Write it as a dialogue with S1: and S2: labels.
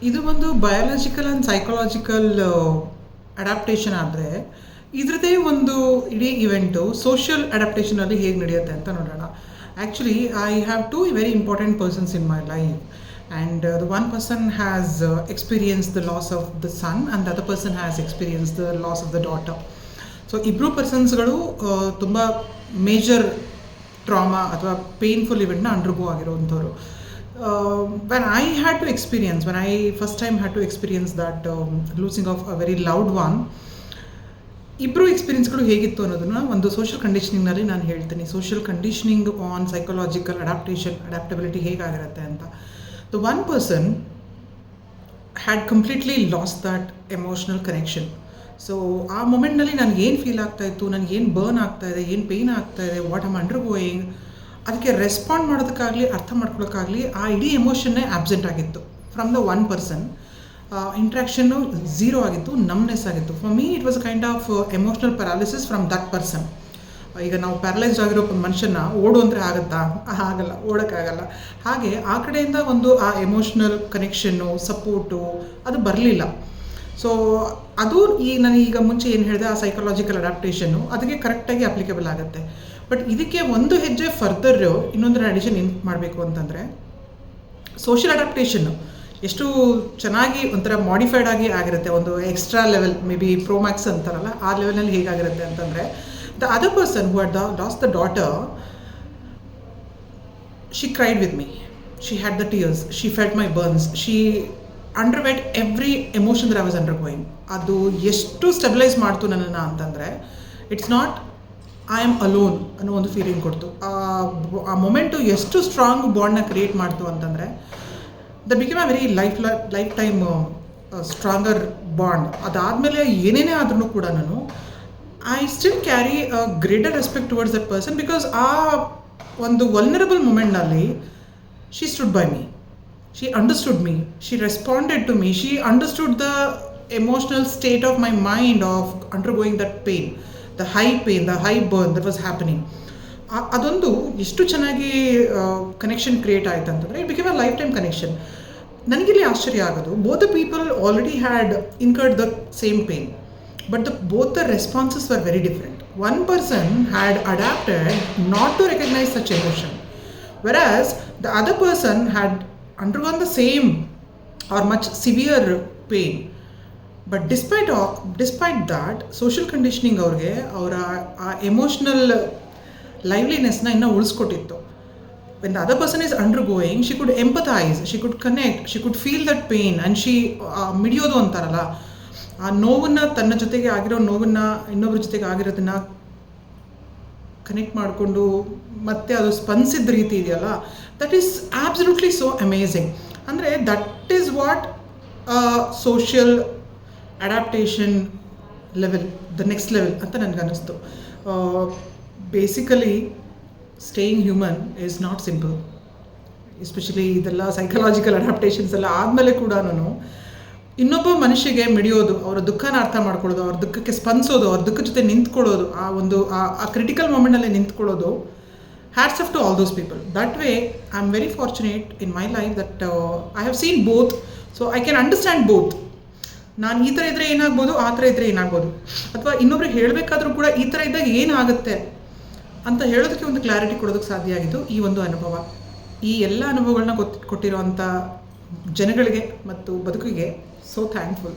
S1: ಇದು ಒಂದು biological and psychological adaptation ಆದರೆ ಇದರದೇ ಒಂದು ಇಡೀ ಇವೆಂಟು ಸೋಷಿಯಲ್ ಅಡ್ಯಾಪ್ಟೇಷನಲ್ಲಿ ಹೇಗೆ ನಡೆಯುತ್ತೆ ಅಂತ ನೋಡೋಣ. Actually I have two very important persons in my life and the one person has experience the loss of the son and the other person has experience the loss of the daughter. So ಇಬ್ಬರು ಪರ್ಸನ್ಸ್ಗಳು ತುಂಬ major trauma ಅಥವಾ painful ಇವೆಂಟ್ನ undergo ಆಗಿರೋವಂಥವ್ರು. When I had to experience, when I first time had to experience that losing of a very loved one, ಇಬ್ಬರು ಎಕ್ಸ್ಪೀರಿಯನ್ಸ್ಗಳು ಹೇಗಿತ್ತು ಅನ್ನೋದನ್ನು ಒಂದು ಸೋಷಿಯಲ್ ಕಂಡೀಷನಿಂಗ್ನಲ್ಲಿ ನಾನು ಹೇಳ್ತೀನಿ. Social conditioning on psychological adaptability ಹೇಗಾಗಿರುತ್ತೆ ಅಂತ. The one person had completely lost that emotional connection. So ಆ ಮೊಮೆಂಟ್ನಲ್ಲಿ ನನಗೆ ಏನು ಫೀಲ್ ಆಗ್ತಾಯಿತ್ತು, ನನಗೇನು ಬರ್ನ್ ಆಗ್ತಾಯಿದೆ, ಏನು ಪೇಯ್ನ್ ಆಗ್ತಾಯಿದೆ, ವಾಟ್ ಆಮ್ ಅಂಡರ್ ಗೋಯಿಂಗ್, ಅದಕ್ಕೆ ರೆಸ್ಪಾಂಡ್ ಮಾಡೋದಕ್ಕಾಗಲಿ ಅರ್ಥ ಮಾಡ್ಕೊಳ್ಳೋಕ್ಕಾಗಲಿ ಆ ಇಡೀ ಎಮೋಷನ್ನೇ ಆಬ್ಸೆಂಟ್ ಆಗಿತ್ತು from the one person. Interaction zero ಆಗಿತ್ತು, ನಮ್ನೆಸ್ ಆಗಿತ್ತು. For me it was a kind of emotional paralysis from that person. ಈಗ ನಾವು ಪ್ಯಾರಲೈಸ್ಡ್ ಆಗಿರೋ ಮನುಷ್ಯನ ಓಡು ಅಂದರೆ ಆಗುತ್ತಾ? ಆಗಲ್ಲ, ಓಡೋಕ್ಕಾಗಲ್ಲ. ಹಾಗೆ ಆ ಕಡೆಯಿಂದ ಒಂದು ಆ ಎಮೋಷ್ನಲ್ ಕನೆಕ್ಷನ್ನು, ಸಪೋರ್ಟು ಅದು ಬರಲಿಲ್ಲ. ಸೊ ಅದು ನಾನೀಗ ಮುಂಚೆ ಏನು ಹೇಳಿದೆ, ಆ ಸೈಕಲಾಜಿಕಲ್ ಅಡ್ಯಾಪ್ಟೇಷನ್ನು ಅದಕ್ಕೆ ಕರೆಕ್ಟಾಗಿ ಅಪ್ಲಿಕೇಬಲ್ ಆಗುತ್ತೆ. ಬಟ್ ಇದಕ್ಕೆ ಒಂದು ಹೆಜ್ಜೆ ಫರ್ದರ್ ಇನ್ನೊಂದರ ಅಡಿಷನ್ ಏನು ಮಾಡಬೇಕು ಅಂತಂದರೆ, ಸೋಷಿಯಲ್ ಅಡ್ಯಾಪ್ಟೇಷನ್ನು ಎಷ್ಟು ಚೆನ್ನಾಗಿ ಒಂಥರ ಮಾಡಿಫೈಡ್ ಆಗಿ ಆಗಿರುತ್ತೆ, ಒಂದು extra level, maybe pro max ಅಂತಾರಲ್ಲ ಆ ಲೆವೆಲ್ನಲ್ಲಿ ಹೇಗಾಗಿರುತ್ತೆ ಅಂತಂದರೆ, the other person who had lost the daughter, she cried with me, she had the tears, she felt my burns, she underwent every emotion that I was undergoing. ಅದು ಎಷ್ಟು stabilise ಮಾಡ್ತು ನನ್ನನ್ನು ಅಂತಂದರೆ, it's not I am alone ಅನ್ನೋ ಒಂದು feeling ಕೊಡ್ತು. ಆ moment ಎಷ್ಟು ಸ್ಟ್ರಾಂಗ್ ಬಾಂಡ್ನ ಕ್ರಿಯೇಟ್ ಮಾಡ್ತು ಅಂತಂದರೆ, that became a very lifetime stronger bond. ಅದಾದಮೇಲೆ ಏನೇನೇ ಆದ್ರೂ ಕೂಡ ನಾನು I still carry a greater respect towards that person, because ಆ ಒಂದು ವಲ್ನರಬಲ್ ಮೊಮೆಂಟ್ನಲ್ಲಿ she stood by me, she understood me, she responded to me, she understood the emotional state of my mind of undergoing that pain, the high pain, the high burn that was happening. ಅದೊಂದು ಎಷ್ಟು ಚೆನ್ನಾಗಿ connection create ಆಯಿತು ಅಂತಂದರೆ, it became a lifetime connection. ನನಗಿಲ್ಲಿ ಆಶ್ಚರ್ಯ ಆಗೋದು, both the people already had incurred the same pain, but both the responses were very different. One person had adapted not to recognise such emotion, whereas the other person had undergone the same or much severe pain. But despite that, social conditioning ಅವ್ರಿಗೆ ಅವರ ಆ emotional ಲೈವ್ಲಿನೆಸ್ನ ಇನ್ನೂ ಉಳಿಸ್ಕೊಟ್ಟಿತ್ತು. When the other person is undergoing, she could empathise, she could connect, she could feel that pain and she ಮಿಡಿಯೋದು ಅಂತಾರಲ್ಲ, ಆ ನೋವನ್ನು, ತನ್ನ ಜೊತೆಗೆ ಆಗಿರೋ ನೋವನ್ನು ಇನ್ನೊಬ್ಬರ ಜೊತೆಗೆ ಆಗಿರೋದನ್ನು ಕನೆಕ್ಟ್ ಮಾಡಿಕೊಂಡು ಮತ್ತೆ ಅದು ಸ್ಪಂದಿಸಿದ ರೀತಿ ಇದೆಯಲ್ಲ, that is absolutely so amazing. ಅಂದರೆ that is what social adaptation level, the next level ಅಂತ ನನಗನ್ನಿಸ್ತು. Basically staying human is not simple, especially ಇದೆಲ್ಲ ಸೈಕಲಾಜಿಕಲ್ ಅಡ್ಯಾಪ್ಟೇಷನ್ಸ್ ಎಲ್ಲ ಆದಮೇಲೆ ಕೂಡ ಇನ್ನೊಬ್ಬ ಮನುಷ್ಯಗೆ ಮಿಡಿಯೋದು, ಅವರ ದುಃಖನ ಅರ್ಥ ಮಾಡ್ಕೊಳ್ಳೋದು, ಅವ್ರ ದುಃಖಕ್ಕೆ ಸ್ಪಂದಿಸೋದು, ಅವ್ರ ದುಃಖದ ಜೊತೆ ನಿಂತ್ಕೊಳ್ಳೋದು, ಆ ಒಂದು ಆ ಕ್ರಿಟಿಕಲ್ ಮೂಮೆಂಟಲ್ಲಿ ನಿಂತ್ಕೊಳ್ಳೋದು, hats off to all those people. That way, I'm very fortunate in my life that I have seen both, so I can understand both. ನಾನು ಈ ಥರ ಇದ್ದರೆ ಏನಾಗ್ಬೋದು, ಆ ಥರ ಇದ್ದರೆ ಏನಾಗ್ಬೋದು, ಅಥವಾ ಇನ್ನೊಬ್ರಿಗೆ ಹೇಳಬೇಕಾದ್ರೂ ಕೂಡ ಈ ಥರ ಇದ್ದಾಗ ಏನಾಗುತ್ತೆ ಅಂತ ಹೇಳೋದಕ್ಕೆ ಒಂದು ಕ್ಲಾರಿಟಿ ಕೊಡೋದಕ್ಕೆ ಸಾಧ್ಯ ಆಗಿದ್ದು ಈ ಒಂದು ಅನುಭವ. ಈ ಎಲ್ಲ ಅನುಭವಗಳನ್ನ ಕೊಟ್ಟಿರೋವಂಥ ಜನಗಳಿಗೆ ಮತ್ತು ಬದುಕಿಗೆ ಸೋ ಥ್ಯಾಂಕ್ಫುಲ್.